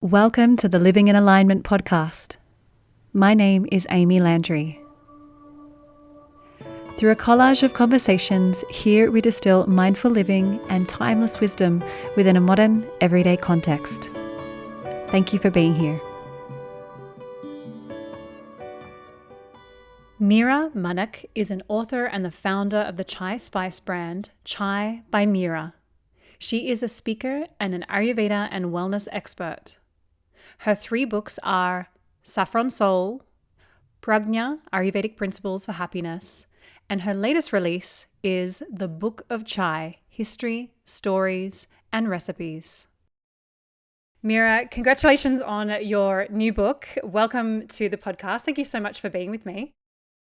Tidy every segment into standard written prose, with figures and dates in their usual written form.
Welcome to the Living in Alignment podcast. My name is Amy Landry. Through a collage of conversations, here we distill mindful living and timeless wisdom within a modern, everyday context. Thank you for being here. Mira Manek is an author and the founder of the chai spice brand, Chai by Mira. She is a speaker and an Ayurveda and wellness expert. Her 3 books are Saffron Soul, Prajna, Ayurvedic Principles for Happiness, and her latest release is The Book of Chai, History, Stories, and Recipes. Mira, congratulations on your new book. Welcome to the podcast. Thank you so much for being with me.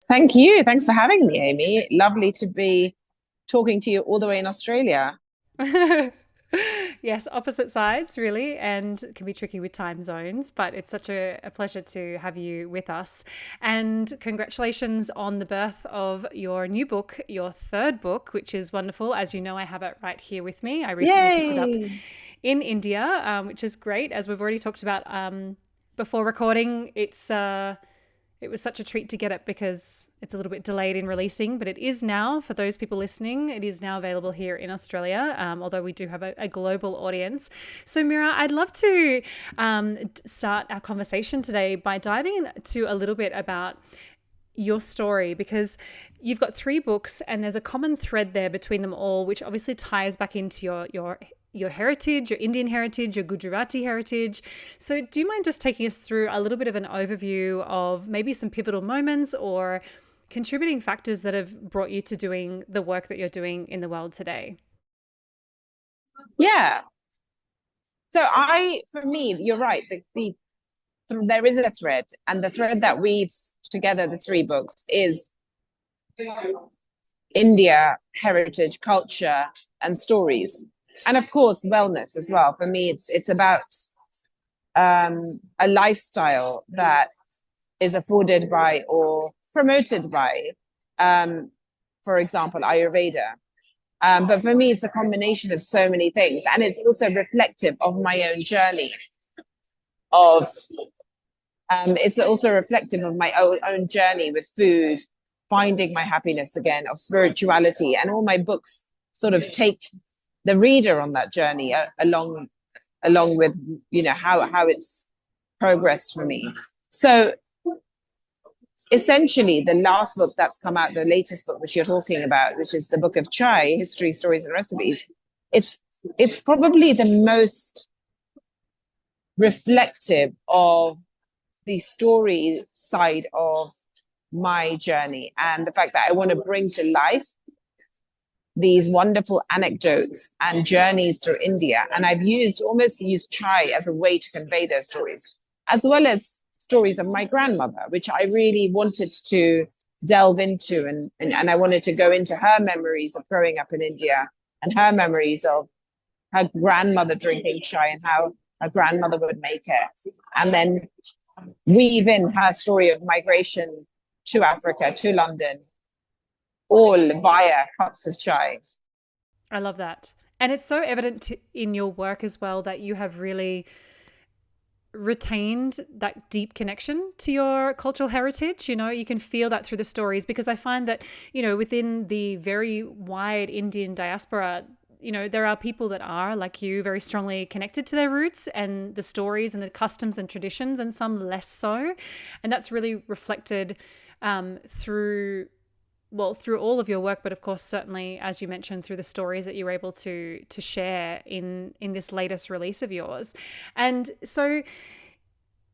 Thank you. Thanks for having me, Amy. Lovely to be talking to you all the way in Australia. Yes, opposite sides, really, and it can be tricky with time zones, but it's such a pleasure to have you with us. And congratulations on the birth of your new book, your 3rd book, which is wonderful. As you know, I have it right here with me. I recently picked it up in India, which is great. As we've already talked about before recording, it was such a treat to get it because it's a little bit delayed in releasing, but it is now, for those people listening, it is now available here in Australia, although we do have a global audience. So Mira, I'd love to start our conversation today by diving into a little bit about your story, because you've got 3 books and there's a common thread there between them all, which obviously ties back into your heritage, your Indian heritage, your Gujarati heritage. So do you mind just taking us through a little bit of an overview of maybe some pivotal moments or contributing factors that have brought you to doing the work that you're doing in the world today? Yeah. So for me, you're right. There is a thread, and the thread that weaves together the 3 books is India, heritage, culture, and stories. And of course, wellness as well. For me, it's about a lifestyle that is afforded by or promoted by, for example, Ayurveda. But for me, it's a combination of so many things. And it's also reflective of my own journey it's also reflective of my own journey with food, finding my happiness again, of spirituality. And all my books sort of take the reader on that journey along with, how it's progressed for me. So essentially, the last book that's come out, the latest book which you're talking about, which is the Book of Chai, History, Stories, and Recipes, it's probably the most reflective of the story side of my journey, and the fact that I want to bring to life these wonderful anecdotes and journeys through India. And I've almost used chai as a way to convey those stories, as well as stories of my grandmother, which I really wanted to delve into. And I wanted to go into her memories of growing up in India and her memories of her grandmother drinking chai and how her grandmother would make it. And then weave in her story of migration to Africa, to London, all via cups of chai. I love that. And it's so evident in your work as well that you have really retained that deep connection to your cultural heritage. You can feel that through the stories, because I find that, within the very wide Indian diaspora, there are people that are, like you, very strongly connected to their roots and the stories and the customs and traditions, and some less so. And that's really reflected through all of your work, but of course, certainly, as you mentioned, through the stories that you were able to share in this latest release of yours. And so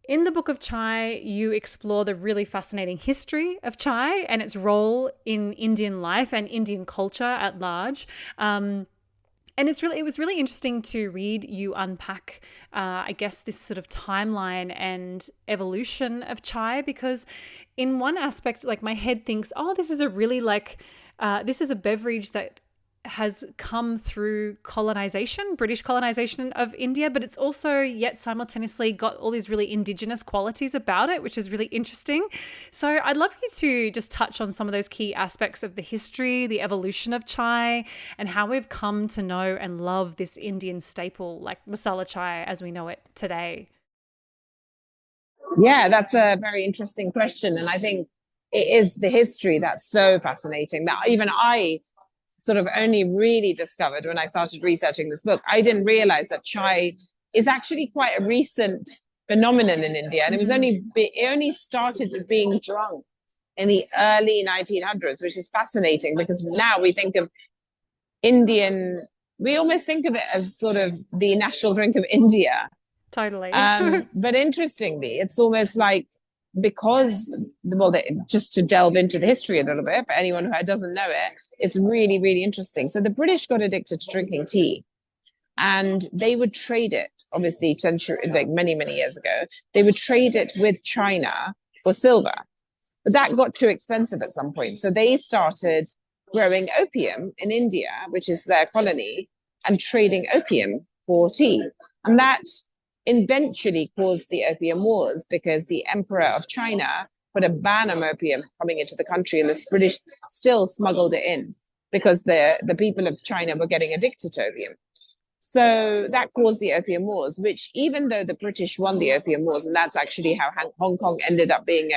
in the Book of Chai, you explore the really fascinating history of chai and its role in Indian life and Indian culture at large. And it was really interesting to read you unpack, I guess, this sort of timeline and evolution of chai, because in one aspect, like, my head thinks, oh, this is a really this is a beverage that has come through colonization, British colonization of India, but it's also yet simultaneously got all these really indigenous qualities about it, which is really interesting. So I'd love you to just touch on some of those key aspects of the history, the evolution of chai, and how we've come to know and love this Indian staple like masala chai as we know it today. Yeah, that's a very interesting question. And I think it is the history that's so fascinating that even I sort of only really discovered when I started researching this book. I didn't realize that chai is actually quite a recent phenomenon in India. And it only started being drunk in the early 1900s, which is fascinating because now we think of Indian, we almost think of it as sort of the national drink of India. Totally. But interestingly, it's almost like because, well, just to delve into the history a little bit for anyone who doesn't know it, it's really, really interesting. So the British got addicted to drinking tea and they would trade it, obviously, like many, many years ago, they would trade it with China for silver. But that got too expensive at some point. So they started growing opium in India, which is their colony, and trading opium for tea. And that eventually caused the Opium Wars because the Emperor of China put a ban on opium coming into the country, and the British still smuggled it in because the people of China were getting addicted to opium. So that caused the Opium Wars, which even though the British won the Opium Wars, and that's actually how Hong Kong ended up being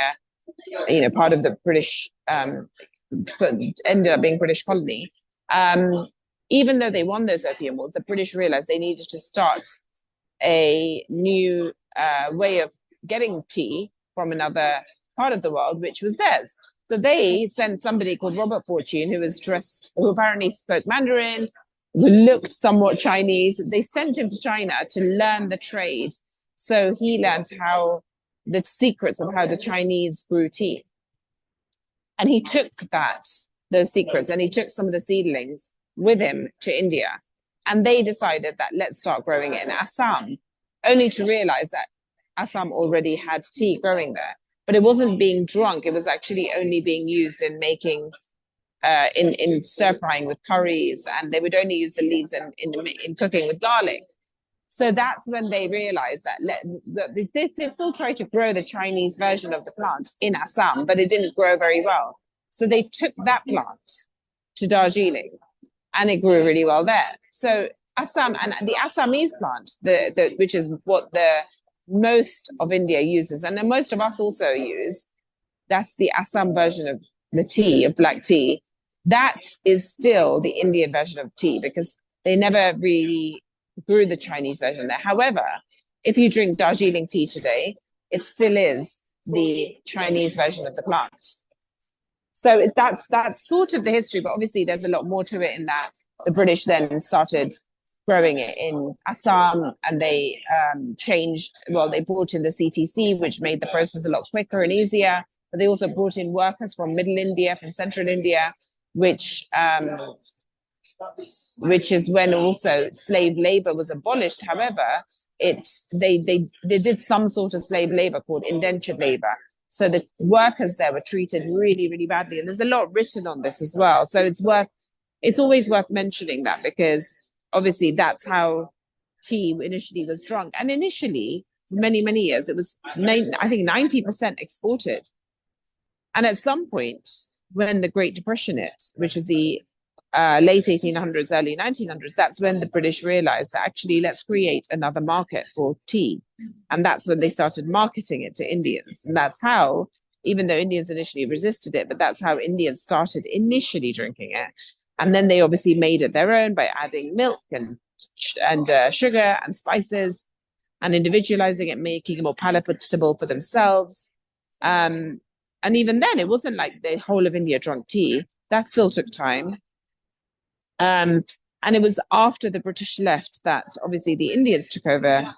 part of the British, so ended up being British colony. Even though they won those Opium Wars, the British realized they needed to start a new way of getting tea from another part of the world, which was theirs. So they sent somebody called Robert Fortune, who apparently spoke Mandarin, who looked somewhat Chinese. They sent him to China to learn the trade. So he learned the secrets of how the Chinese grew tea. And he took those secrets, and he took some of the seedlings with him to India. And they decided that let's start growing it in Assam, only to realize that Assam already had tea growing there. But it wasn't being drunk. It was actually only being used in making, in stir frying with curries. And they would only use the leaves in cooking with garlic. So that's when they realized that they still tried to grow the Chinese version of the plant in Assam, but it didn't grow very well. So they took that plant to Darjeeling, and it grew really well there. So Assam and the Assamese plant, which is what the most of India uses, and then most of us also use, that's the Assam version of the tea, of black tea. That is still the Indian version of tea because they never really grew the Chinese version there. However, if you drink Darjeeling tea today, it still is the Chinese version of the plant. So that's sort of the history, but obviously there's a lot more to it in that the British then started growing it in Assam, and they they brought in the CTC, which made the process a lot quicker and easier. But they also brought in workers from Middle India, from Central India, which is when also slave labor was abolished. However, they did some sort of slave labor called indentured labor. So the workers there were treated really, really badly. And there's a lot written on this as well. So it's always worth mentioning that because obviously that's how tea initially was drunk. And initially, for many, many years, it was, I think, 90% exported. And at some point, when the Great Depression hit, which was the late 1800s, early 1900s, that's when the British realized that actually let's create another market for tea. And that's when they started marketing it to Indians. And that's how, even though Indians initially resisted it, but that's how Indians started initially drinking it. And then they obviously made it their own by adding milk and sugar and spices and individualizing it, making it more palatable for themselves. And even then, it wasn't like the whole of India drank tea. That still took time. And it was after the British left that obviously the Indians took over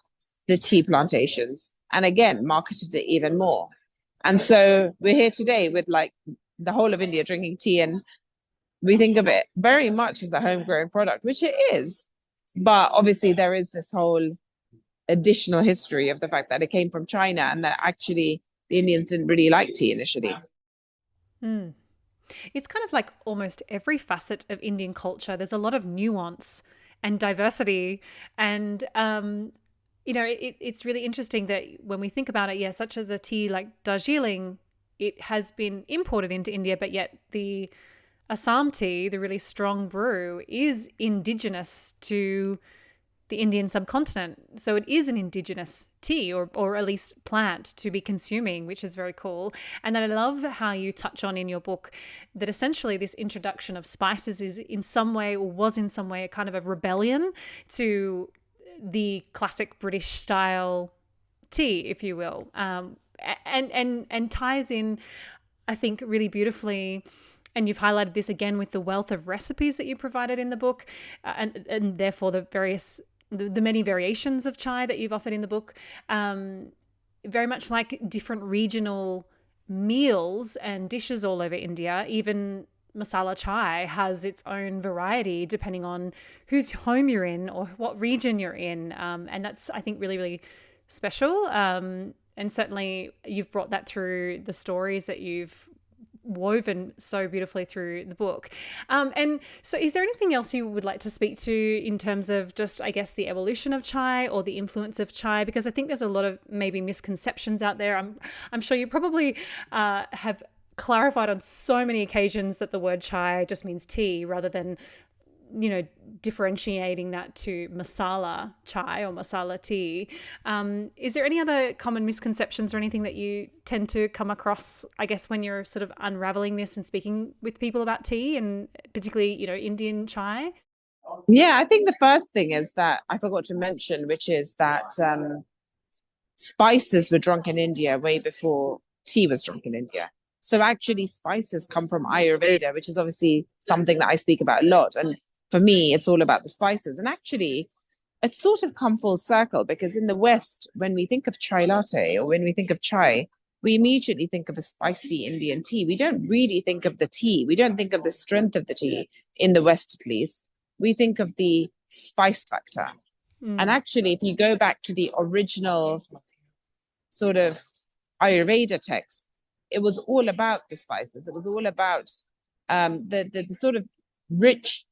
the tea plantations and again marketed it even more. And so we're here today with like the whole of India drinking tea, and we think of it very much as a homegrown product, which it is. But obviously there is this whole additional history of the fact that it came from China and that actually the Indians didn't really like tea initially. Mm. It's kind of like almost every facet of Indian culture. There's a lot of nuance and diversity. And, it's really interesting that when we think about it, yeah, such as a tea like Darjeeling, it has been imported into India, but yet the Assam tea, the really strong brew, is indigenous to the Indian subcontinent. So it is an indigenous tea, or at least plant to be consuming, which is very cool. And then I love how you touch on in your book that essentially this introduction of spices is in some way, or was in some way, a kind of a rebellion to the classic British style tea, if you will, and ties in, I think, really beautifully. And you've highlighted this again with the wealth of recipes that you provided in the book, and therefore the many variations of chai that you've offered in the book, very much like different regional meals and dishes all over India. Even masala chai has its own variety depending on whose home you're in or what region you're in, and that's, I think, really, really special. And certainly you've brought that through the stories that you've woven so beautifully through the book. And so is there anything else you would like to speak to in terms of just, I guess, the evolution of chai or the influence of chai? Because I think there's a lot of maybe misconceptions out there. I'm sure you probably have clarified on so many occasions that the word chai just means tea rather than, differentiating that to masala chai or masala tea. Is there any other common misconceptions or anything that you tend to come across, I guess, when you're sort of unraveling this and speaking with people about tea, and particularly, Indian chai? Yeah, I think the first thing is that I forgot to mention, which is that spices were drunk in India way before tea was drunk in India. So actually spices come from Ayurveda, which is obviously something that I speak about a lot. And for me, it's all about the spices. And actually, it's sort of come full circle, because in the West, when we think of chai latte or when we think of chai, we immediately think of a spicy Indian tea. We don't really think of the tea. We don't think of the strength of the tea in the West, at least. We think of the spice factor. And actually, if you go back to the original sort of Ayurveda text, it was all about the spices. It was all about the sort of rich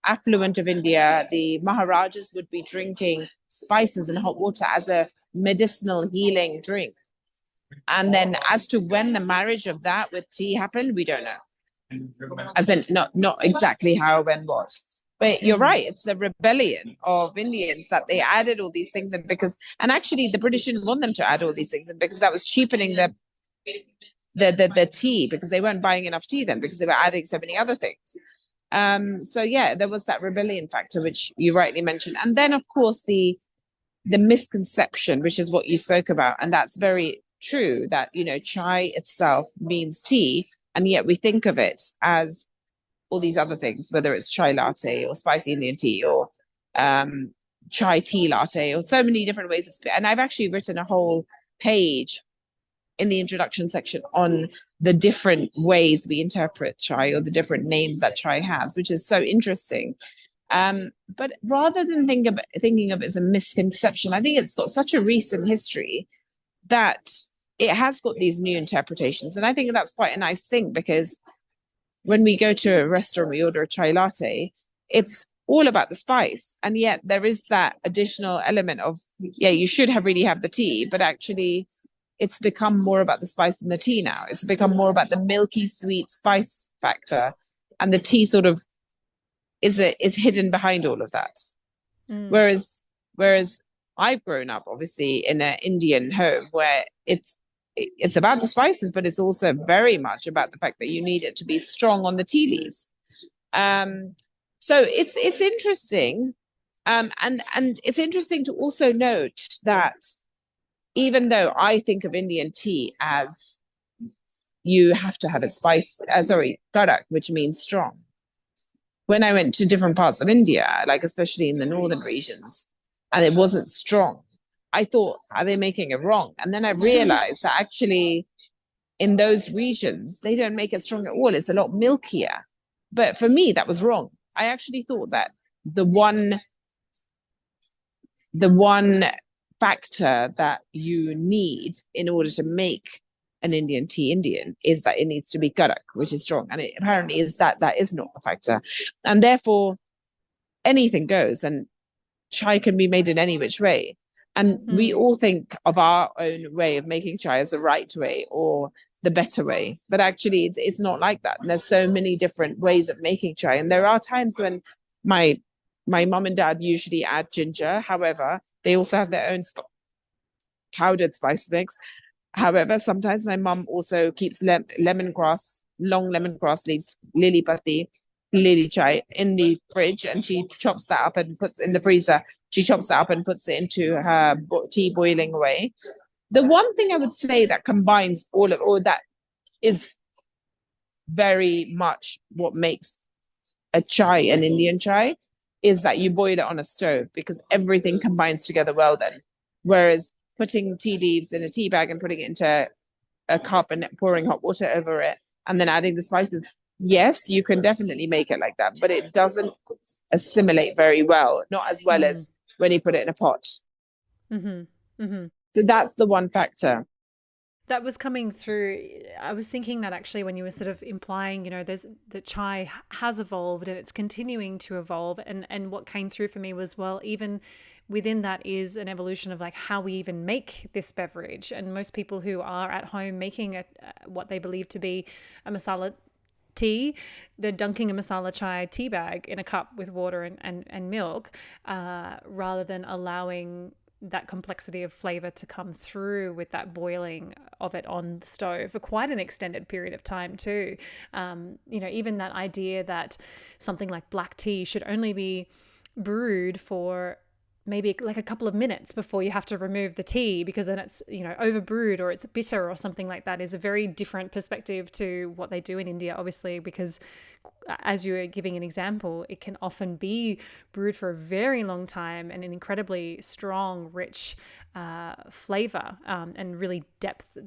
affluent of India. The Maharajas would be drinking spices in hot water as a medicinal healing drink. And then as to when the marriage of that with tea happened, we don't know. As in, not exactly how, when, what. But you're right, it's the rebellion of Indians that they added all these things in, and actually the British didn't want them to add all these things in, because that was cheapening the tea, because they weren't buying enough tea then, because they were adding so many other things. So yeah, there was that rebellion factor, which you rightly mentioned. And then of course the misconception, which is what you spoke about, and that's very true, that chai itself means tea, and yet we think of it as all these other things, whether it's chai latte or spicy Indian tea or chai tea latte, or so many different ways of speaking. And I've actually written a whole page in the introduction section on the different ways we interpret chai, or the different names that chai has, which is so interesting. But rather than thinking of it as a misconception, I think it's got such a recent history that it has got these new interpretations. And I think that's quite a nice thing, because when we go to a restaurant, we order a chai latte, it's all about the spice. And yet there is that additional element of, yeah, you should really have the tea, but actually it's become more about the spice in the tea now. It's become more about the milky sweet spice factor, and the tea sort of is hidden behind all of that. Whereas I've grown up obviously in an Indian home where it's about the spices, but it's also very much about the fact that you need it to be strong on the tea leaves. So it's interesting, and it's interesting to also note that even though I think of Indian tea as you have to have a kadak, which means strong. When I went to different parts of India, like especially in the northern regions, and it wasn't strong, I thought, are they making it wrong? And then I realized that actually in those regions, they don't make it strong at all. It's a lot milkier. But for me, that was wrong. I actually thought that the one factor that you need in order to make an Indian tea Indian is that it needs to be kadak, which is strong. And it apparently is that is not the factor. And therefore, anything goes, and chai can be made in any which way. And we all think of our own way of making chai as the right way or the better way. But actually, it's not like that. And there's so many different ways of making chai. And there are times when my my mum and dad usually add ginger. However, they also have their own powdered spice mix. However, sometimes my mum also keeps lemongrass, long lemongrass leaves, lily patti, lily chai in the fridge, and she chops that up and puts in the freezer. She chops that up and puts it into her tea boiling away. The one thing I would say that combines all of, or that is very much what makes a chai, an Indian chai, is that you boil it on a stove because everything combines together well then. Whereas putting tea leaves in a tea bag and putting it into a cup and pouring hot water over it and then adding the spices, yes, you can definitely make it like that, but it doesn't assimilate very well, not as well as when you put it in a pot. Mm-hmm. Mm-hmm. So that's the one factor. That was coming through. I was thinking that actually when you were sort of implying, there's the chai has evolved and it's continuing to evolve. And what came through for me was, well, even within that is an evolution of like how we even make this beverage. And most people who are at home making what they believe to be a masala tea, they're dunking a masala chai tea bag in a cup with water and milk, rather than allowing that complexity of flavor to come through with that boiling of it on the stove for quite an extended period of time too. Even that idea that something like black tea should only be brewed for maybe like a couple of minutes before you have to remove the tea because then it's, overbrewed or it's bitter or something like that is a very different perspective to what they do in India, obviously, because as you were giving an example, it can often be brewed for a very long time and an incredibly strong, rich flavor, and really depth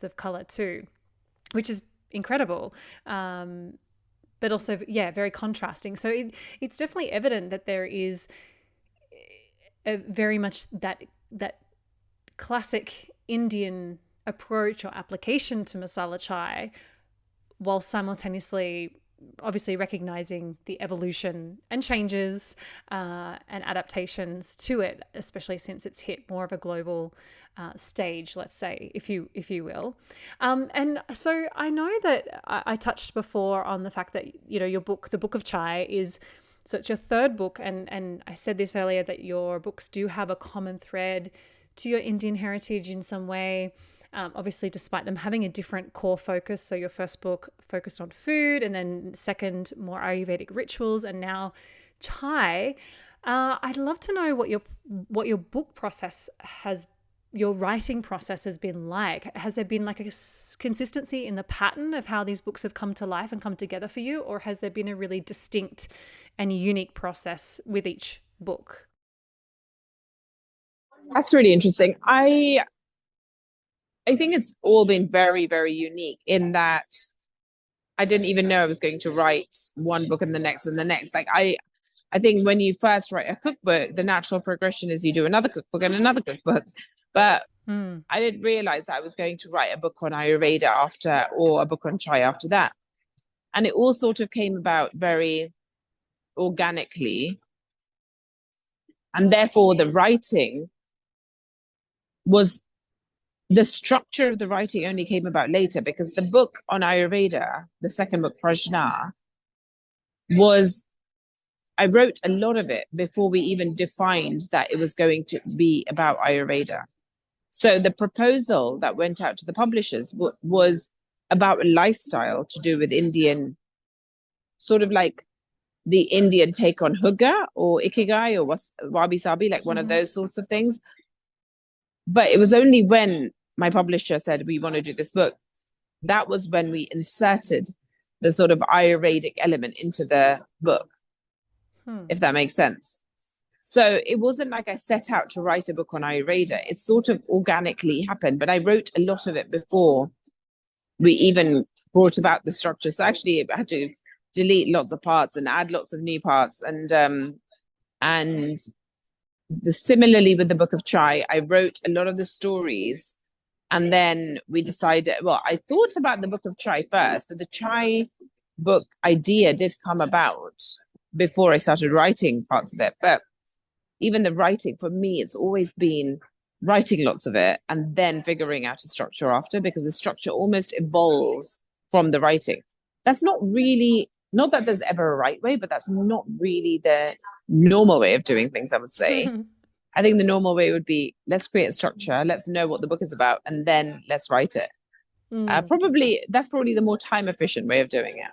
of color too, which is incredible. But also, very contrasting. So it's definitely evident that there is very much that classic Indian approach or application to masala chai, while simultaneously obviously recognizing the evolution and changes and adaptations to it, especially since it's hit more of a global stage, let's say, if you will. And so I know that I touched before on the fact that your book, The Book of Chai, so it's your third book, and I said this earlier that your books do have a common thread to your Indian heritage in some way. Obviously, despite them having a different core focus. So your first book focused on food, and then second, more Ayurvedic rituals, and now chai. I'd love to know what your book process your writing process has been like. Has there been like a consistency in the pattern of how these books have come to life and come together for you, or has there been a really distinct and unique process with each book? That's really interesting. I think it's all been very, very unique in that I didn't even know I was going to write one book and the next and the next. Like I think when you first write a cookbook, the natural progression is you do another cookbook and another cookbook. But I didn't realize that I was going to write a book on Ayurveda after, or a book on chai after that. And it all sort of came about very organically. And therefore the structure of the writing only came about later, because the book on Ayurveda, the second book, Prajna, I wrote a lot of it before we even defined that it was going to be about Ayurveda. So the proposal that went out to the publishers was about a lifestyle to do with Indian, sort of like the Indian take on hygge or ikigai or wabi sabi, like one of those sorts of things. But it was only when my publisher said, we want to do this book, that was when we inserted the sort of Ayurvedic element into the book, if that makes sense. So it wasn't like I set out to write a book on Ayurveda. It sort of organically happened, but I wrote a lot of it before we even brought about the structure. So actually I had to delete lots of parts and add lots of new parts. And similarly with the Book of Chai, I wrote a lot of the stories. And then we decided, I thought about the Book of Chai first. So the chai book idea did come about before I started writing parts of it. But even the writing, for me, it's always been writing lots of it and then figuring out a structure after, because the structure almost evolves from the writing. That's not that there's ever a right way, but that's not really the normal way of doing things, I would say. I think the normal way would be, let's create a structure, let's know what the book is about, and then let's write it. Mm. Probably that's probably the more time efficient way of doing it.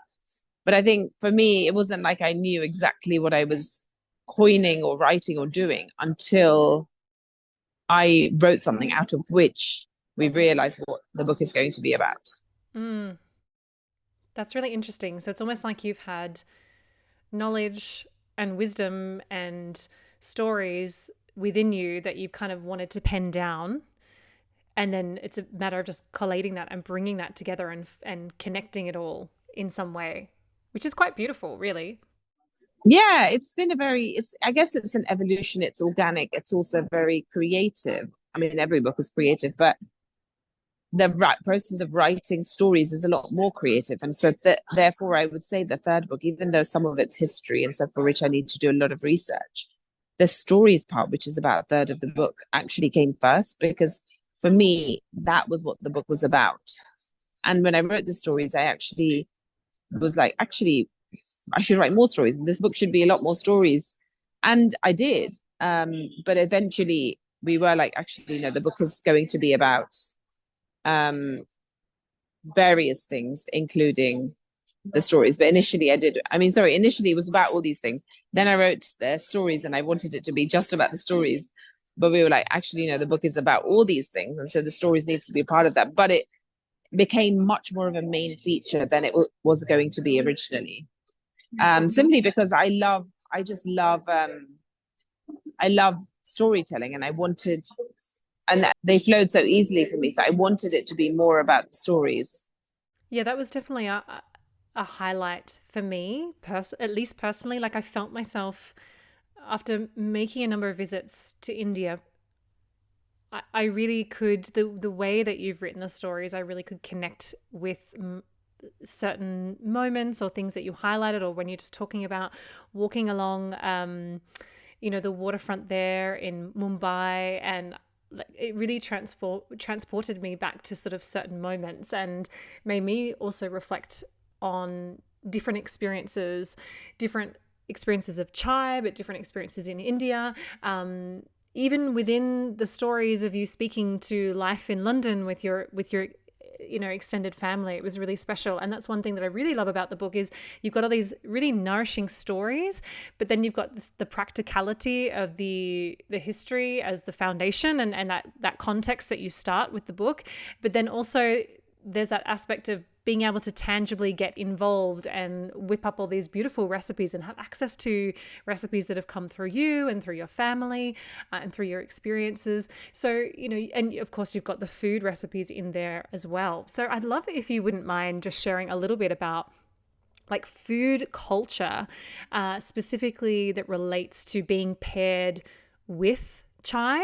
But I think for me, it wasn't like I knew exactly what I was coining or writing or doing until I wrote something out of which we realized what the book is going to be about. Mm. That's really interesting. So it's almost like you've had knowledge and wisdom and stories within you that you've kind of wanted to pen down, and then it's a matter of just collating that and bringing that together and connecting it all in some way, which is quite beautiful, really. Yeah, it's been a very, it's, I guess it's an evolution, it's organic, it's also very creative. I mean, every book is creative, but the process of writing stories is a lot more creative. And so therefore, I would say the third book, even though some of it's history and so for which I need to do a lot of research, the stories part, which is about a third of the book, actually came first because for me, that was what the book was about. And when I wrote the stories, I actually was like, actually, I should write more stories. This book should be a lot more stories. And I did. But eventually we were like, actually, the book is going to be about um, various things, including the stories. But initially initially it was about all these things. Then I wrote the stories and I wanted it to be just about the stories. But we were like, actually, the book is about all these things. And so the stories need to be a part of that. But it became much more of a main feature than it was going to be originally. Simply because I love storytelling and they flowed so easily for me. So I wanted it to be more about the stories. Yeah, that was definitely a highlight for me, at least personally. Like I felt myself after making a number of visits to India. I really could, the way that you've written the stories, I really could connect with certain moments or things that you highlighted, or when you're just talking about walking along, the waterfront there in Mumbai, and it really transported me back to sort of certain moments and made me also reflect on different experiences of chai, but different experiences in India. Even within the stories of you speaking to life in London with your extended family, it was really special. And that's one thing that I really love about the book is you've got all these really nourishing stories, but then you've got the practicality of the history as the foundation, and that context that you start with the book. But then also there's that aspect of being able to tangibly get involved and whip up all these beautiful recipes and have access to recipes that have come through you and through your family and through your experiences. So, and of course you've got the food recipes in there as well. So I'd love it if you wouldn't mind just sharing a little bit about like food culture, specifically that relates to being paired with chai.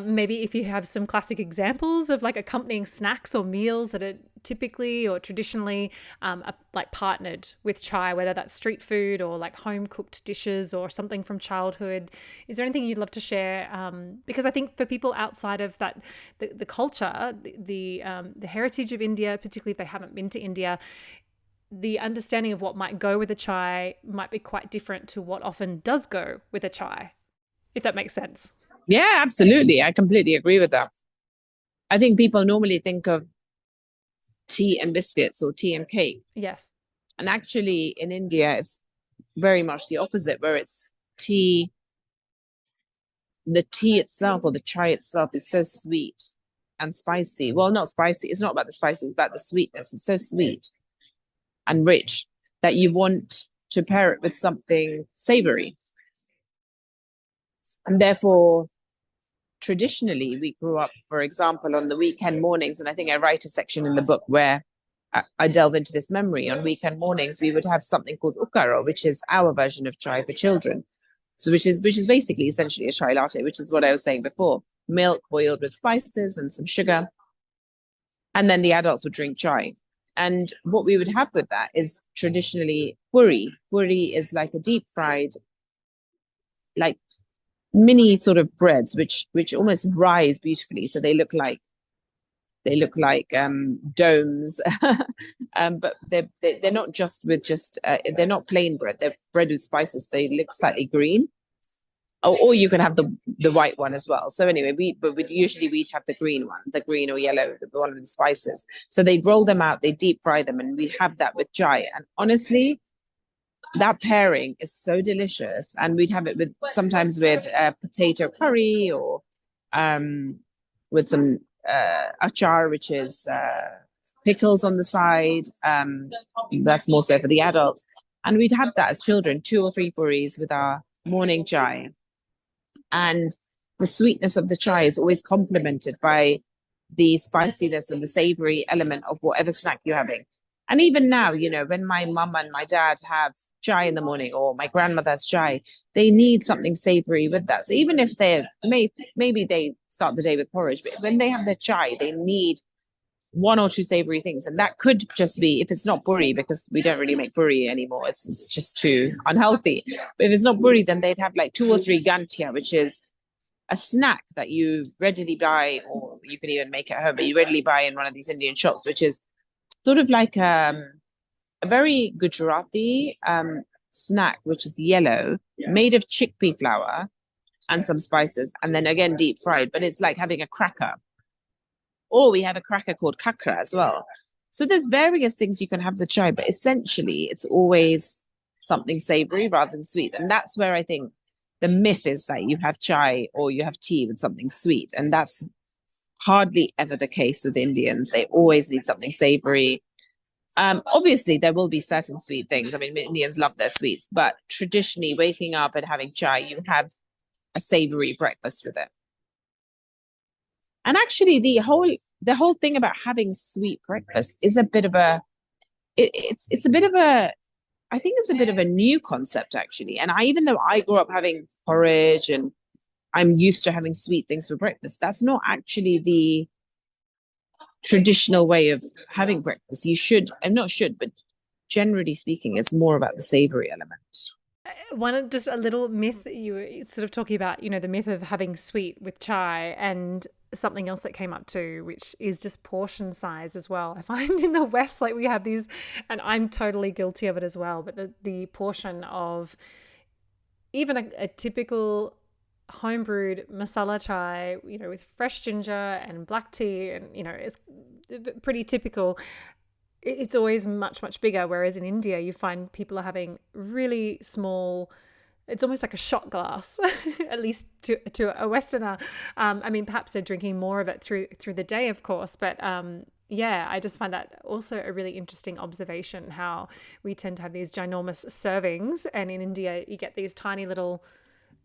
Maybe if you have some classic examples of like accompanying snacks or meals that are typically or traditionally like partnered with chai, whether that's street food or like home cooked dishes or something from childhood. Is there anything you'd love to share? Because I think for people outside of that, the culture, the heritage of India, particularly if they haven't been to India, the understanding of what might go with a chai might be quite different to what often does go with a chai, if that makes sense. Yeah, absolutely. I completely agree with that. I think people normally think of tea and biscuits or tea and cake. Yes. And actually in India, it's very much the opposite, where it's tea. The tea itself or the chai itself is so sweet and spicy. Well, not spicy. It's not about the spices, it's about the sweetness. It's so sweet and rich that you want to pair it with something savory. And therefore, traditionally, we grew up, for example, on the weekend mornings, and I think I write a section in the book where I delve into this memory. On weekend mornings, we would have something called ukaro, which is our version of chai for children. So which is basically essentially a chai latte, which is what I was saying before. Milk boiled with spices and some sugar. And then the adults would drink chai. And what we would have with that is traditionally puri. Puri is like a deep fried, like mini sort of breads, which almost rise beautifully. So they look like domes, but they're not just with they're not plain bread. They're bread with spices. They look slightly green, or you can have the white one as well. So anyway, usually we'd have the green one, the green or yellow, the one with the spices. So they'd roll them out, they deep fry them, and we'd have that with chai. And honestly, that pairing is so delicious. And we'd have it with sometimes with potato curry, or with some achar, which is pickles on the side. That's more so for the adults. And we'd have that as children, 2 or 3 puris with our morning chai. And the sweetness of the chai is always complemented by the spiciness and the savory element of whatever snack you're having. And even now, when my mum and my dad have chai in the morning, or my grandmother has chai, they need something savory with that. So even if maybe they start the day with porridge, but when they have their chai, they need 1 or 2 savory things. And that could just be, if it's not buri, because we don't really make buri anymore, it's just too unhealthy. But if it's not buri, then they'd have like 2 or 3 gantia, which is a snack that you readily buy, or you can even make at home, but you readily buy in one of these Indian shops, which is sort of like a very Gujarati snack, which is yellow, made of chickpea flour and some spices, and then again deep fried. But it's like having a cracker. Or we have a cracker called kakra as well. So there's various things you can have with chai, but essentially it's always something savory rather than sweet. And that's where I think the myth is that you have chai or you have tea with something sweet. And that's hardly ever the case with Indians. They always need something savory. Obviously, there will be certain sweet things. I mean, Indians love their sweets, but traditionally waking up and having chai, you have a savory breakfast with it. And actually, the whole thing about having sweet breakfast is a bit of a, it's a bit of a, I think it's a bit of a new concept actually. And even though I grew up having porridge and I'm used to having sweet things for breakfast, that's not actually the traditional way of having breakfast. But generally speaking, it's more about the savory element. Just a little myth that you were sort of talking about, the myth of having sweet with chai, and something else that came up too, which is just portion size as well. I find in the West, like we have these, and I'm totally guilty of it as well, but the portion of even a typical homebrewed masala chai, with fresh ginger and black tea, and, it's pretty typical. It's always much, much bigger. Whereas in India, you find people are having really small, it's almost like a shot glass, at least to a Westerner. I mean, perhaps they're drinking more of it through the day, of course. But yeah, I just find that also a really interesting observation, how we tend to have these ginormous servings. And in India, you get these tiny little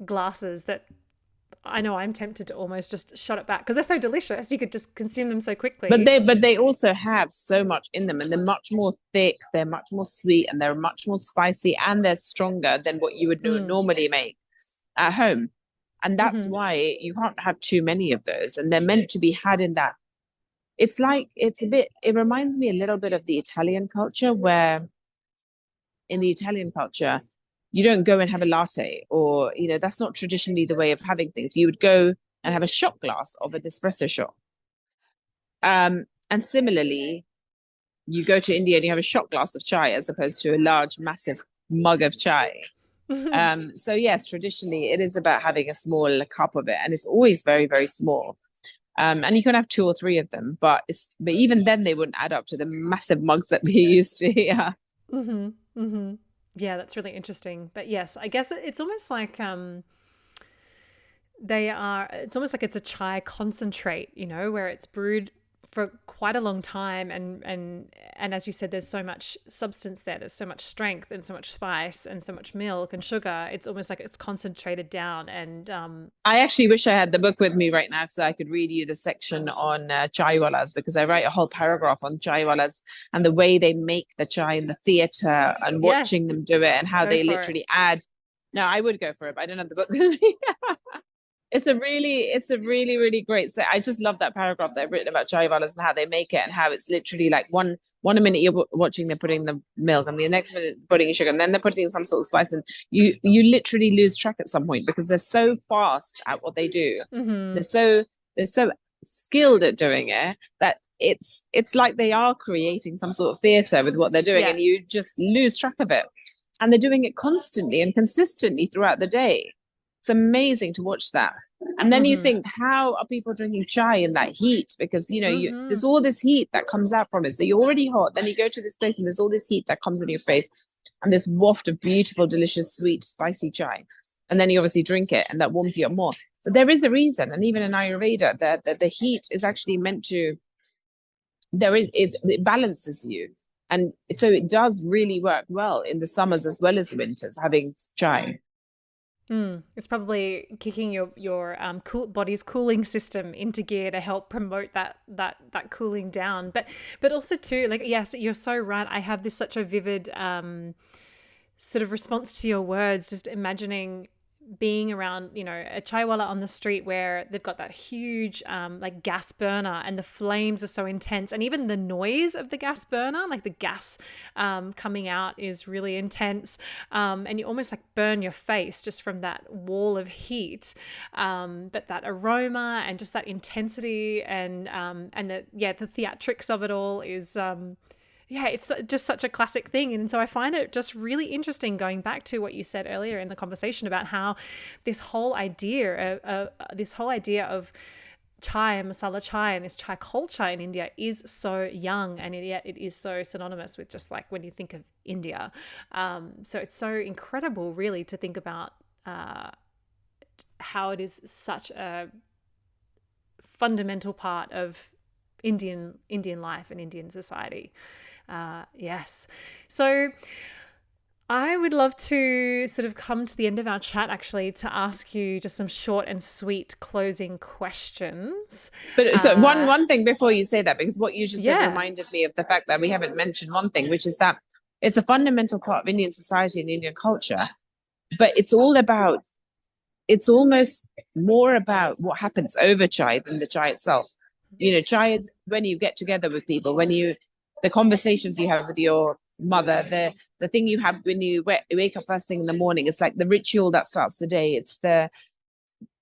glasses that I know I'm tempted to almost just shot it back because they're so delicious. You could just consume them so quickly. But they also have so much in them, and they're much more thick, they're much more sweet, and they're much more spicy, and they're stronger than what you would normally make at home. And that's why you can't have too many of those. And they're meant to be had in that. It reminds me a little bit of the Italian culture, where in the Italian culture, you don't go and have a latte, or, that's not traditionally the way of having things. You would go and have a shot glass of an espresso shot. And similarly, you go to India and you have a shot glass of chai as opposed to a large, massive mug of chai. So yes, traditionally it is about having a small cup of it, and it's always very, very small. And you can have 2 or 3 of them, but even then they wouldn't add up to the massive mugs that we used to here. Yeah, that's really interesting. But yes, I guess it's almost like it's almost like it's a chai concentrate, where it's brewed for quite a long time, and as you said, there's so much substance there's so much strength and so much spice and so much milk and sugar. It's almost like it's concentrated down. And I actually wish I had the book with me right now, so I could read you the section on chaiwalas, because I write a whole paragraph on chaiwalas and the way they make the chai in the theater, and watching them do it, and how they literally add. No, I would go for it, but I don't have the book with me. It's a really, really great. So I just love that paragraph that I've written about chaiwalas and how they make it, and how it's literally like one minute you're watching they're putting the milk, and the next minute putting sugar, and then they're putting some sort of spice, and you literally lose track at some point because they're so fast at what they do. They're so skilled at doing it that it's like they are creating some sort of theater with what they're doing, and you just lose track of it. And they're doing it constantly and consistently throughout the day. It's amazing to watch that. And then you think, how are people drinking chai in that heat? Because, there's all this heat that comes out from it. So you're already hot. Then you go to this place and there's all this heat that comes in your face and this waft of beautiful, delicious, sweet, spicy chai. And then you obviously drink it and that warms you up more. But there is a reason. And even in Ayurveda, that the heat is actually meant to, it balances you. And so it does really work well in the summers as well as the winters, having chai. It's probably kicking your body's cooling system into gear to help promote that cooling down. But also too, like, yes, you're so right. I have this such a vivid sort of response to your words, just imagining being around, a chaiwala on the street where they've got that huge like gas burner and the flames are so intense, and even the noise of the gas burner, like the gas coming out, is really intense, and you almost like burn your face just from that wall of heat, but that aroma and just that intensity and the theatrics of it all is it's just such a classic thing. And so I find it just really interesting, going back to what you said earlier in the conversation about how this whole idea of chai and masala chai and this chai culture in India is so young, and yet it is so synonymous with just like when you think of India. So it's so incredible really to think about how it is such a fundamental part of Indian life and Indian society. Yes. So I would love to sort of come to the end of our chat, actually, to ask you just some short and sweet closing questions. But so one thing before you say that, because what you just said reminded me of the fact that we haven't mentioned one thing, which is that it's a fundamental part of Indian society and Indian culture, but it's almost more about what happens over chai than the chai itself. Chai is when you get together with people, the conversations you have with your mother, the thing you have when you wake up first thing in the morning. It's like the ritual that starts the day. It's the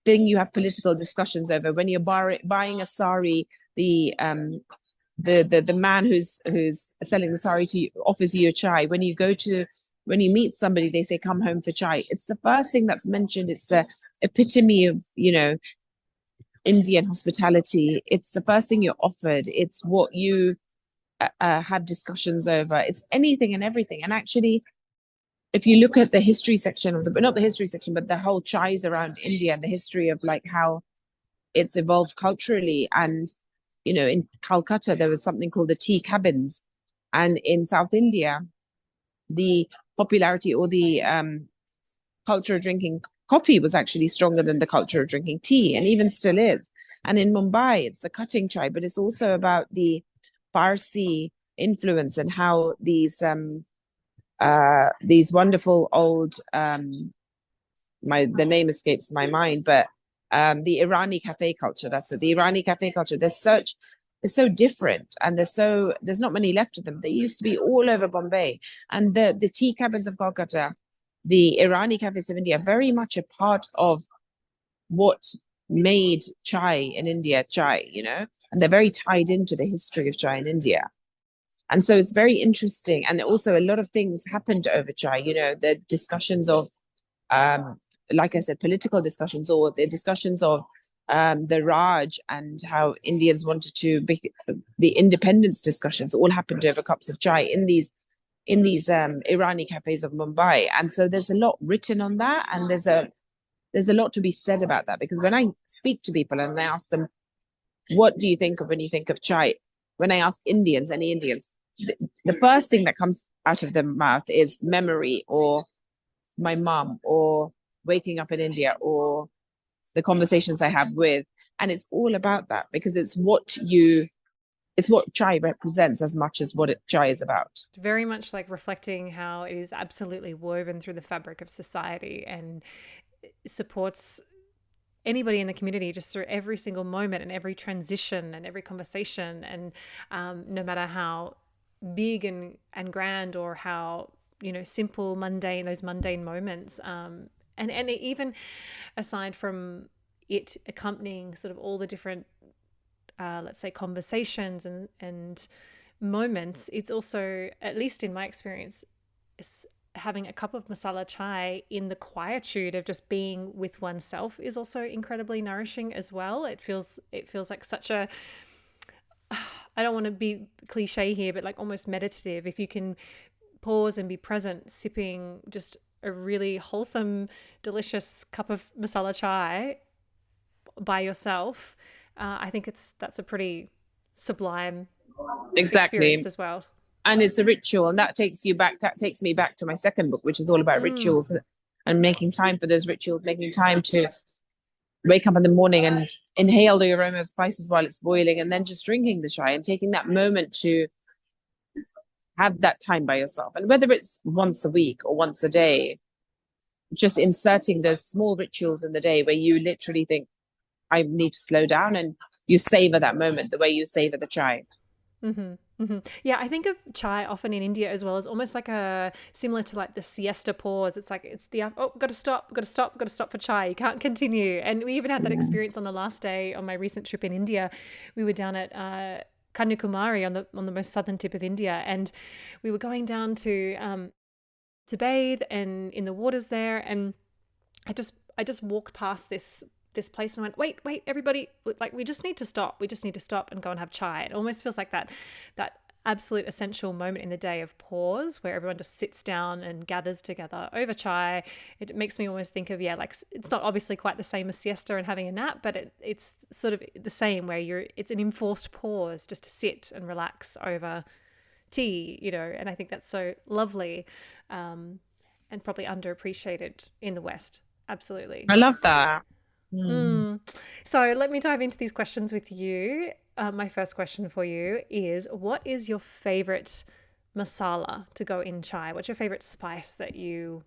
thing you have political discussions over. When you're buying a sari, the man who's selling the sari to you offers you a chai. When you meet somebody, they say, come home for chai. It's the first thing that's mentioned. It's the epitome of, Indian hospitality. It's the first thing you're offered. It's what you have discussions over. It's anything and everything. And actually, if you look at the history section not the history section, but the whole chais around India and the history of like how it's evolved culturally. And, in Calcutta, there was something called the tea cabins. And in South India, the popularity or the culture of drinking coffee was actually stronger than the culture of drinking tea, and even still is. And in Mumbai, it's the cutting chai, but it's also about the Farsi influence and how these wonderful old the name escapes my mind, but the Irani cafe culture. That's it. The Irani cafe culture. They're so different, and there's not many left of them. They used to be all over Bombay, and the tea cabins of Calcutta, the Irani cafes of India, very much a part of what made chai in India chai, and they're very tied into the history of chai in India. And so it's very interesting. And also a lot of things happened over chai, the discussions of, like I said, political discussions, or the discussions of the Raj and how Indians wanted to be, the independence discussions all happened over cups of chai in these Irani cafes of Mumbai. And so there's a lot written on that, and there's a lot to be said about that, because when I speak to people and I ask them, what do you think of when you think of chai? When I ask any Indians, the first thing that comes out of their mouth is memory, or my mum, or waking up in India, or the conversations I have with. And it's all about that, because it's what chai represents as much as what chai is about. Very much like reflecting how it is absolutely woven through the fabric of society and supports anybody in the community just through every single moment and every transition and every conversation. And no matter how big and grand, or how, simple, mundane, those mundane moments. And even aside from it accompanying sort of all the different, let's say, conversations and moments, it's also, at least in my experience, having a cup of masala chai in the quietude of just being with oneself is also incredibly nourishing as well. It feels like such a, I don't want to be cliche here, but like almost meditative. If you can pause and be present, sipping just a really wholesome, delicious cup of masala chai by yourself, I think that's a pretty sublime experience Exactly. as well. And it's a ritual, and that takes me back to my second book, which is all about Mm, rituals and making time for those rituals, making time to wake up in the morning and inhale the aroma of spices while it's boiling, and then just drinking the chai and taking that moment to have that time by yourself. And whether it's once a week or once a day, just inserting those small rituals in the day where you literally think, I need to slow down, and you savor that moment the way you savor the chai. hmm hmm. Yeah, I think of chai often in India as well as almost like a similar to like the siesta pause. It's like it's the oh, got to stop, got to stop, got to stop for chai. You can't continue. And we even had that Yeah. experience on the last day on my recent trip in India. We were down at Kanyakumari on the most southern tip of India, and we were going down to bathe and in the waters there, and I just walked past this place and went, wait, everybody, like we just need to stop. We just need to stop and go and have chai. It almost feels like that absolute essential moment in the day of pause where everyone just sits down and gathers together over chai. It makes me almost think of, yeah, like it's not obviously quite the same as siesta and having a nap, but it's sort of the same where it's an enforced pause just to sit and relax over tea, and I think that's so lovely, and probably underappreciated in the West. Absolutely. I love that. Mm. Mm. So let me dive into these questions with you. My first question for you is, what is your favorite masala to go in chai? What's your favorite spice that you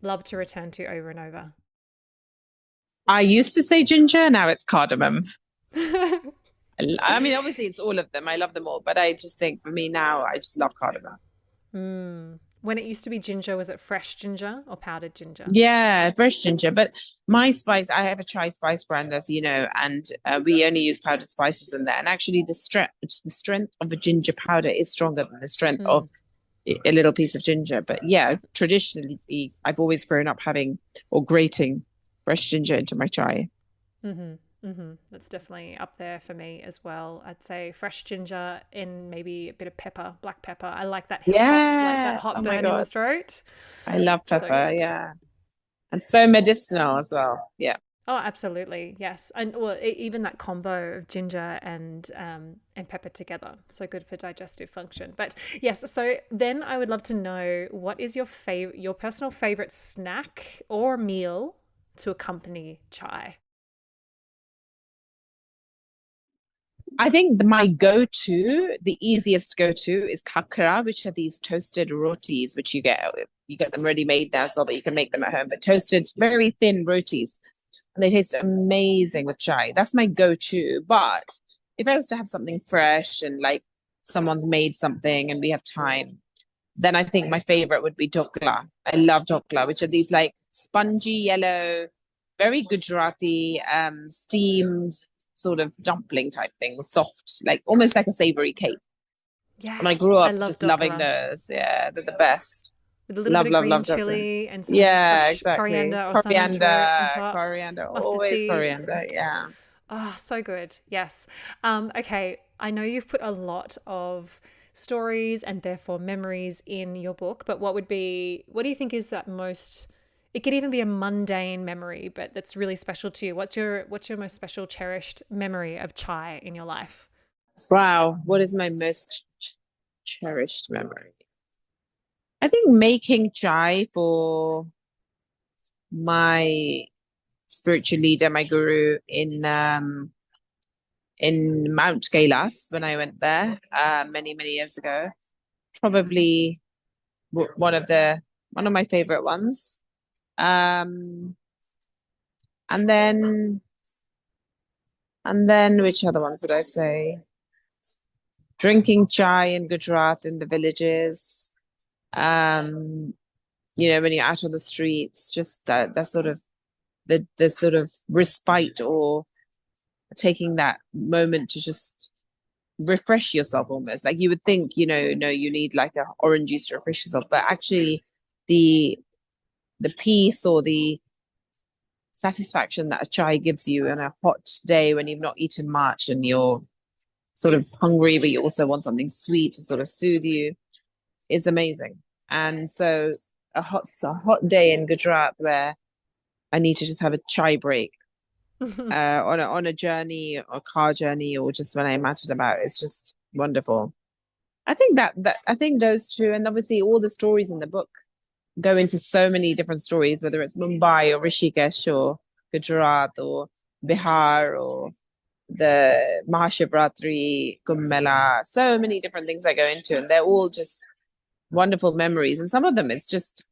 love to return to over and over? I used to say ginger, now it's cardamom. I mean, obviously, it's all of them. I love them all, but I just think for me now, I just love cardamom. Mm. When it used to be ginger, was it fresh ginger or powdered ginger? Yeah, fresh ginger. But my spice, I have a chai spice brand, as you know, and we only use powdered spices in there. And actually, the strength of a ginger powder is stronger than the strength of Mm. a little piece of ginger. But yeah, traditionally, I've always grown up having or grating fresh ginger into my chai. Mm-hmm. Mm-hmm. That's definitely up there for me as well. I'd say fresh ginger and maybe a bit of pepper, black pepper. I like that Yeah. hot Oh my burn in the God. throat. I love So pepper. good. Yeah. And so medicinal as well. Yeah. Oh, absolutely. Yes. And well, even that combo of ginger and pepper together. So good for digestive function. But yes, so then I would love to know, what is your personal favorite snack or meal to accompany chai? I think my go-to, the easiest go-to is kakra, which are these toasted rotis, which you get them ready made now, so but you can make them at home. But toasted, very thin rotis, and they taste amazing with chai. That's my go-to. But if I was to have something fresh and like someone's made something and we have time, then I think my favorite would be dokla. I love dokla, which are these like spongy yellow, very Gujarati, steamed sort of dumpling type things, soft, like almost like a savory cake. And I Yes, grew I up love just loving dokla. those. Yeah, they're the best. With a little bit Love, of love, green love dokla. chili and some Yeah, fresh exactly. coriander or cilantro on Coriander, top, coriander, mustard always seeds. coriander. Yeah. Oh, so good. Yes. Okay. I know you've put a lot of stories and therefore memories in your book, but what do you think is that most, it could even be a mundane memory, but that's really special to you? What's your most special, cherished memory of chai in your life? Wow. What is my most cherished memory? I think making chai for my spiritual leader, my guru in Mount Kailas when I went there many many years ago. Probably one of my favorite ones. Um, and then which other ones would I say? Drinking chai in Gujarat in the villages. Um, when you're out on the streets, just that sort of the sort of respite or taking that moment to just refresh yourself almost. Like you would think, no, you need like a orange juice to refresh yourself, but actually the peace or the satisfaction that a chai gives you on a hot day when you've not eaten much and you're sort of hungry, but you also want something sweet to sort of soothe you is amazing. And so a hot day in Gujarat where I need to just have a chai break on a journey or car journey or just when I'm out and about. It's just wonderful. I think that I think those two, and obviously all the stories in the book go into so many different stories, whether it's Mumbai or Rishikesh or Gujarat or Bihar or the Mahashivratri, Kumbh Mela, so many different things I go into, and they're all just wonderful memories. And some of them it's just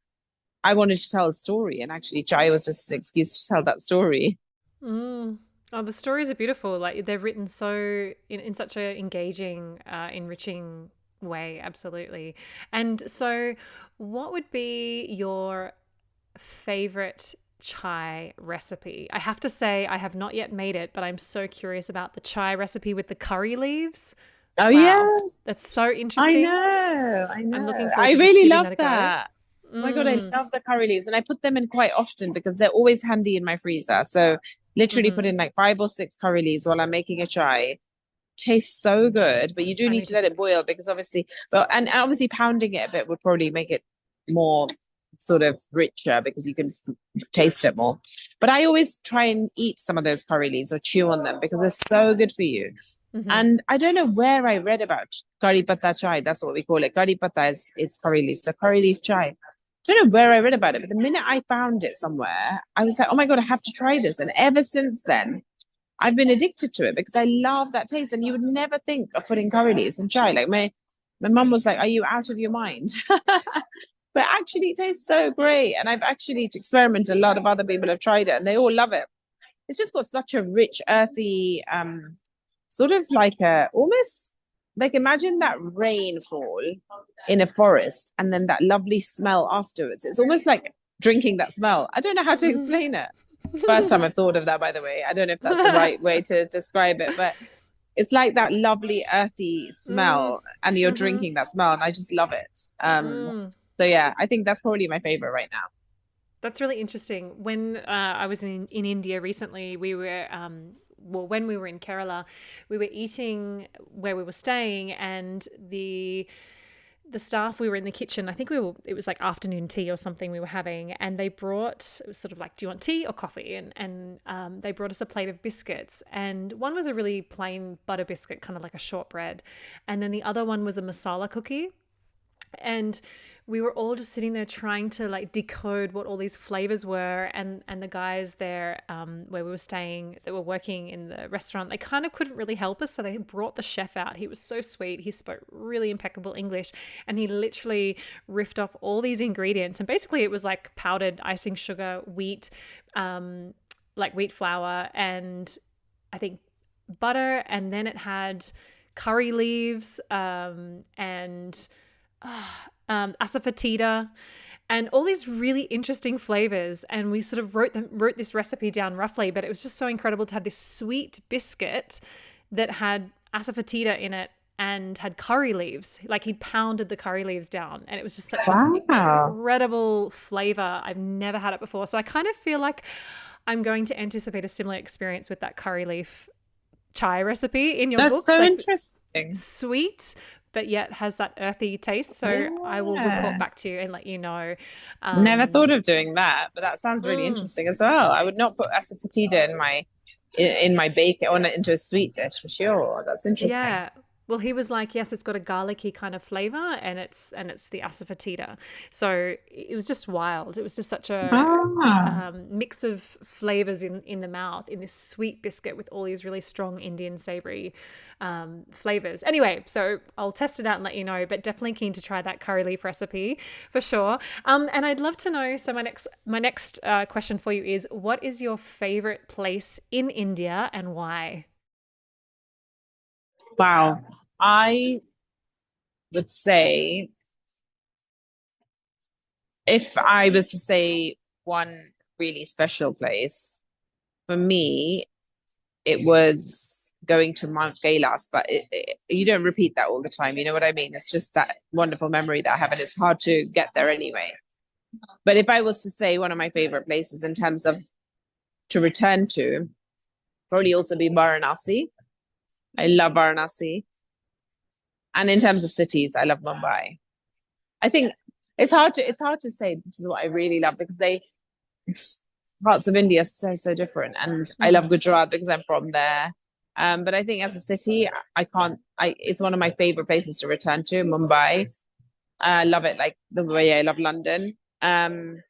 I wanted to tell a story, and actually chai was just an excuse to tell that story. Mm. Oh, the stories are beautiful. Like they're written so in such a engaging, enriching way. Absolutely. And so, what would be your favorite chai recipe? I have to say, I have not yet made it, but I'm so curious about the chai recipe with the curry leaves. Oh yeah, Wow, that's so I interesting. know, I I'm know. looking forward I to just really giving love that a go. that. Oh my God, I Mm. love the curry leaves, and I put them in quite often because they're always handy in my freezer. So literally put Hmm. in like 5 or 6 curry leaves while I'm making a chai. Tastes so good, but you do I need need to to let do it boil because obviously, well, and obviously pounding it a bit would probably make it more sort of richer because you can taste it more. But I always try and eat some of those curry leaves or chew on them because they're so good for you. that. Hmm. And I don't know where I read about curry patta chai. That's what we call it. Curry patta is curry leaves. A curry leaf chai. I don't know where I read about it, but the minute I found it somewhere, I was like, oh my God, I have to try this. And ever since then, I've been addicted to it because I love that taste. And you would never think of putting curry leaves in chai. Like my mum was like, "Are you out of your mind?" But actually, it tastes so great. And I've actually experimented. A lot of other people have tried it, and they all love it. It's just got such a rich, earthy, sort of like a almost like imagine that rainfall in a forest, and then that lovely smell afterwards. It's almost like drinking that smell. I don't know how to explain it. First time I've thought of that, by the way. I don't know if that's the right way to describe it, but it's like that lovely earthy Mm, smell, and you're hmm. drinking that smell, and I just love it. Mm. So yeah, I think that's probably my favorite right now. That's really interesting. When I was in India recently, we were, well, when we were in Kerala, we were eating where we were staying, and the staff, we were in the kitchen. I think it was like afternoon tea or something we were having, and they brought, it was sort of like, do you want tea or coffee? And they brought us a plate of biscuits, and one was a really plain butter biscuit, kind of like a shortbread, and then the other one was a masala cookie. And we were all just sitting there trying to like decode what all these flavors were, and the guys there, where we were staying, that were working in the restaurant, they kind of couldn't really help us, so they brought the chef out. He was so sweet, he spoke really impeccable English, and he literally riffed off all these ingredients, and basically it was like powdered icing sugar, wheat, like wheat flour, and I think butter, and then it had curry leaves, and asafoetida, and all these really interesting flavors. And we sort of wrote this recipe down roughly, but it was just so incredible to have this sweet biscuit that had asafoetida in it and had curry leaves. Like he pounded the curry leaves down, and it was just such an Wow. incredible flavor. I've never had it before, so I kind of feel like I'm going to anticipate a similar experience with that curry leaf chai recipe in your That's book. so Like interesting. sweet, but yet has that earthy taste. So I will report back Yes. to you and let you know. Never Um, thought of doing that, but that sounds really mm, interesting as well. I would not put asafoetida in my bake or into a sweet dish for sure. That's interesting. yeah. Well, he was like, yes, it's got a garlicky kind of flavor, and it's the asafoetida. So it was just wild. It was just such a Ah, mix of flavors in the mouth in this sweet biscuit with all these really strong Indian savory flavors. Anyway, so I'll test it out and let you know, but definitely keen to try that curry leaf recipe for sure. And I'd love to know. So my next question for you is, what is your favorite place in India and why? wow. I would say if I was to say one really special place for me, it was going to Mount Kailas, but you don't repeat that all the time. You know what I mean? It's just that wonderful memory that I have, and it's hard to get there anyway. But if I was to say one of my favorite places in terms of to return to, probably also be Varanasi. I love Varanasi. And in terms of cities, I love Mumbai. I think it's hard to say this is what I really love, because parts of India are so different. And I love Gujarat because I'm from there. But I think as a city, it's one of my favorite places to return to, Mumbai. I love it like the way I love London. And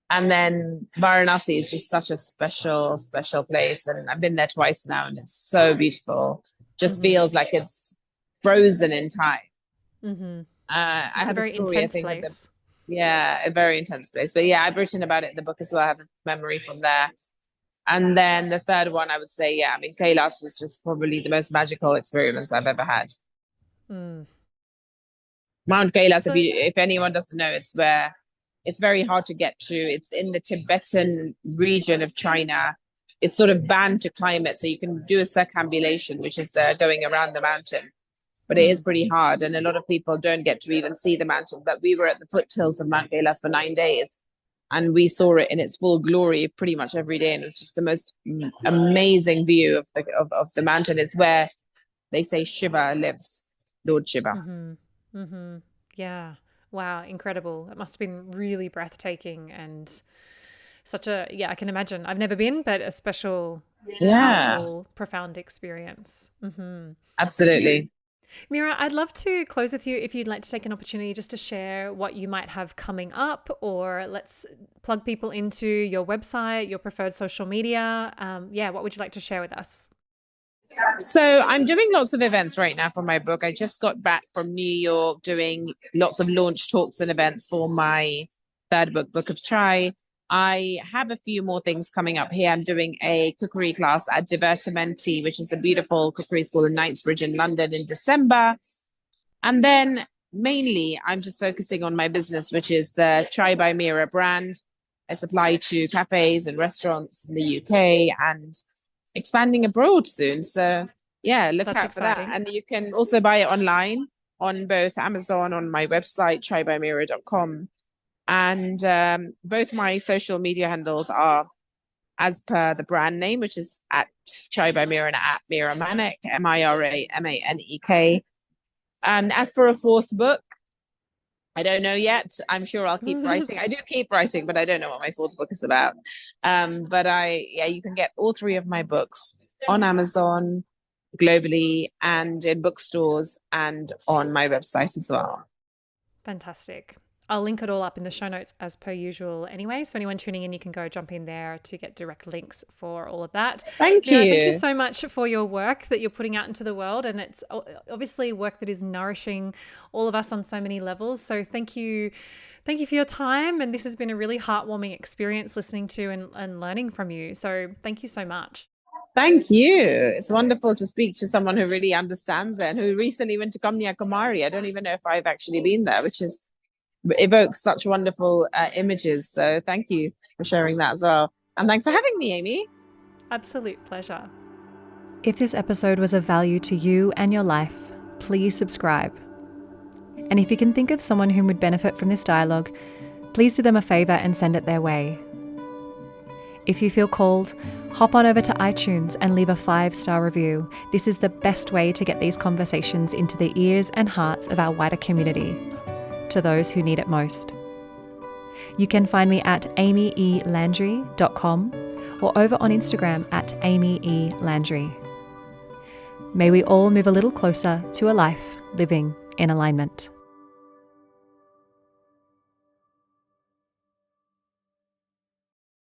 then Varanasi is just such a special place. And I've been there twice now, and it's so beautiful. Just feels like it's frozen in time. I have a story, I think, place. Yeah, a very intense place. But yeah, I've written about it in the book as well. I have a memory from there. And then the third one, I would say, yeah, I mean, Kailas was just probably the most magical experience I've ever had. Mount Kailas, if anyone doesn't know, it's very hard to get to. It's in the Tibetan region of China. It's sort of banned to climb it. So you can do a circumambulation, which is going around the mountain. But it is pretty hard. And a lot of people don't get to even see the mountain. But we were at the foothills of Mount Kailas for 9 days. And we saw it in its full glory pretty much every day. And it's just the most amazing view of the mountain. It's where they say Shiva lives, Lord Shiva. Yeah. Wow. Incredible. That must have been really breathtaking and I can imagine. I've never been, but a special, powerful, profound experience. Absolutely. Mira, I'd love to close with you if you'd like to take an opportunity just to share what you might have coming up, or let's plug people into your website, your preferred social media. What would you like to share with us? So I'm doing lots of events right now for my book. I just got back from New York doing lots of launch talks and events for my third book, Book of Chai. I have a few more things coming up here. I'm doing a cookery class at Divertimenti, which is a beautiful cookery school in Knightsbridge in London, in December. And then mainly I'm just focusing on my business, which is the Chai by Mira brand. I supply to cafes and restaurants in the UK and expanding abroad soon. So yeah, look out for that. And you can also buy it online on both Amazon, on my website, chaibymira.com. And both my social media handles are as per the brand name, which is at Chai by Mira and at Mira Manek, MiraManek. And as for a fourth book, I don't know yet. I'm sure I'll keep writing. I do keep writing, but I don't know what my fourth book is about. You can get all three of my books on Amazon, globally, and in bookstores, and on my website as well. Fantastic. I'll link it all up in the show notes as per usual anyway. So anyone tuning in, you can go jump in there to get direct links for all of that. Thank you. Thank you so much for your work that you're putting out into the world. And it's obviously work that is nourishing all of us on so many levels. So thank you. Thank you for your time. And this has been a really heartwarming experience listening to and learning from you. So thank you so much. Thank you. It's wonderful to speak to someone who really understands it and who recently went to Kanyakumari. I don't even know if I've actually been there, which evokes such wonderful images. So thank you for sharing that as well. And thanks for having me, Amy. Absolute pleasure. If this episode was of value to you and your life, please subscribe. And if you can think of someone who would benefit from this dialogue, please do them a favor and send it their way. If you feel called, hop on over to iTunes and leave a 5-star review. This is the best way to get these conversations into the ears and hearts of our wider community, to those who need it most. You can find me at amyelandry.com or over on Instagram at amyelandry. May we all move a little closer to a life living in alignment.